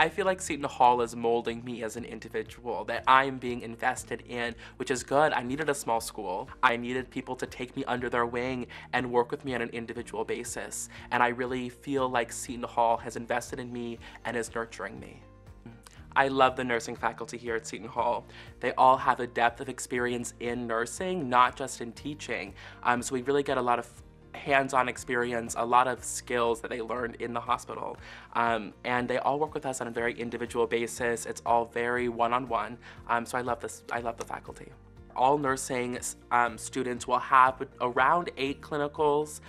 I feel like Seton Hall is molding me as an individual, that I am being invested in, which is good. I needed a small school. I needed people to take me under their wing and work with me on an individual basis. And I really feel like Seton Hall has invested in me and is nurturing me. I love the nursing faculty here at Seton Hall. They all have a depth of experience in nursing, not just in teaching. So we really get a lot of hands-on experience, a lot of skills that they learned in the hospital. And they all work with us on a very individual basis. It's all very one-on-one. So I love this. I love the faculty. All nursing students will have around 8 clinicals,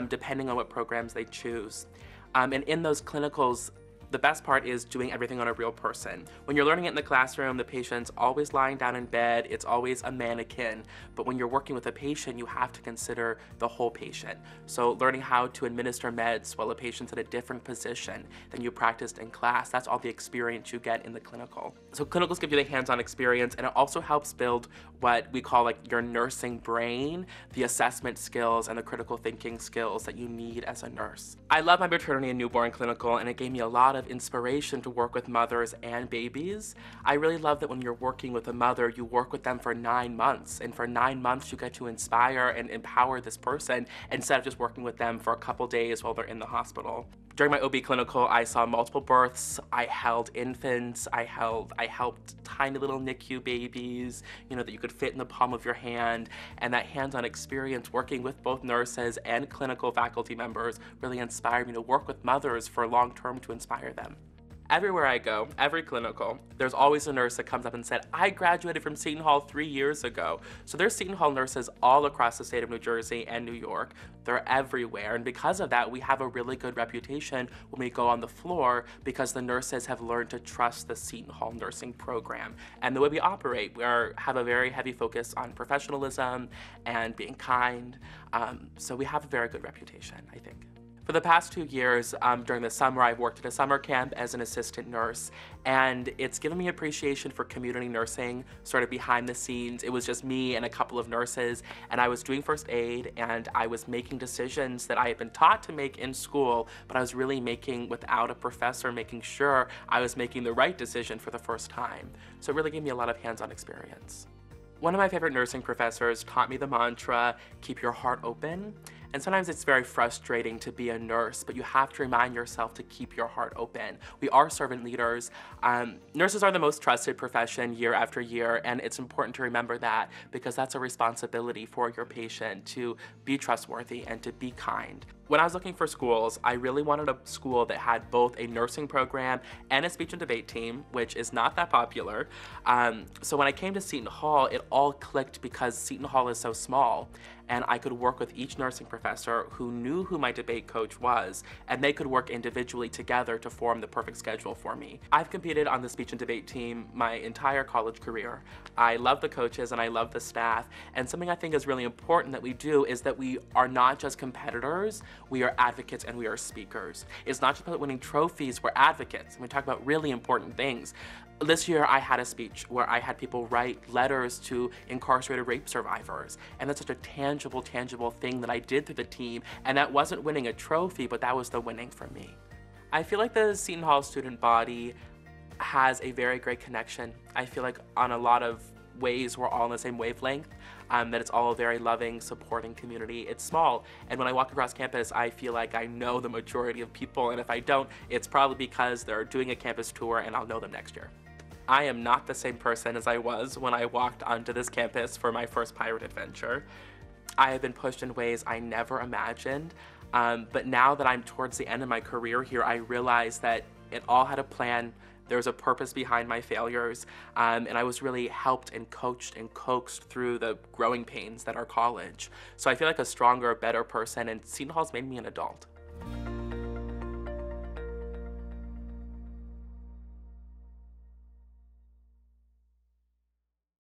depending on what programs they choose. And in those clinicals, the best part is doing everything on a real person. When you're learning it in the classroom, the patient's always lying down in bed, it's always a mannequin. But when you're working with a patient, you have to consider the whole patient. So learning how to administer meds while a patient's in a different position than you practiced in class, that's all the experience you get in the clinical. So clinicals give you the hands-on experience, and it also helps build what we call like your nursing brain, the assessment skills and the critical thinking skills that you need as a nurse. I love my maternity and newborn clinical, and it gave me a lot of inspiration to work with mothers and babies. I really love that when you're working with a mother, you work with them for 9 months, and for 9 months you get to inspire and empower this person instead of just working with them for a couple days while they're in the hospital. During my OB clinical, I saw multiple births, I held infants, I helped tiny little NICU babies, you know, that you could fit in the palm of your hand, and that hands-on experience working with both nurses and clinical faculty members really inspired me to work with mothers for long-term to inspire them. Everywhere I go, every clinical, there's always a nurse that comes up and said, I graduated from Seton Hall 3 years ago. So there's Seton Hall nurses all across the state of New Jersey and New York. They're everywhere, and because of that, we have a really good reputation when we go on the floor because the nurses have learned to trust the Seton Hall nursing program. And the way we operate, we have a very heavy focus on professionalism and being kind. So we have a very good reputation, I think. For the past 2 years, during the summer, I've worked at a summer camp as an assistant nurse, and it's given me appreciation for community nursing, sort of behind the scenes. It was just me and a couple of nurses, and I was doing first aid, and I was making decisions that I had been taught to make in school, but I was really making without a professor, making sure I was making the right decision for the first time. So it really gave me a lot of hands-on experience. One of my favorite nursing professors taught me the mantra, keep your heart open. And sometimes it's very frustrating to be a nurse, but you have to remind yourself to keep your heart open. We are servant leaders. Nurses are the most trusted profession year after year, and it's important to remember that because that's a responsibility for your patient to be trustworthy and to be kind. When I was looking for schools, I really wanted a school that had both a nursing program and a speech and debate team, which is not that popular. So when I came to Seton Hall, it all clicked because Seton Hall is so small, and I could work with each nursing professor who knew who my debate coach was, and they could work individually together to form the perfect schedule for me. I've competed on the speech and debate team my entire college career. I love the coaches and I love the staff, and something I think is really important that we do is that we are not just competitors, we are advocates and we are speakers. It's not just about winning trophies, we're advocates, and we talk about really important things. This year I had a speech where I had people write letters to incarcerated rape survivors, and that's such a tangible thing that I did through the team, and that wasn't winning a trophy, but that was the winning for me. I feel like the Seton Hall student body has a very great connection. I feel like on a lot of ways we're all on the same wavelength, that it's all a very loving, supporting community. It's small, and when I walk across campus, I feel like I know the majority of people, and if I don't, it's probably because they're doing a campus tour and I'll know them next year. I am not the same person as I was when I walked onto this campus for my first pirate adventure. I have been pushed in ways I never imagined, but now that I'm towards the end of my career here, I realize that it all had a plan. There was a purpose behind my failures, and I was really helped and coached and coaxed through the growing pains that are college. So I feel like a stronger, better person, and Seton Hall's made me an adult.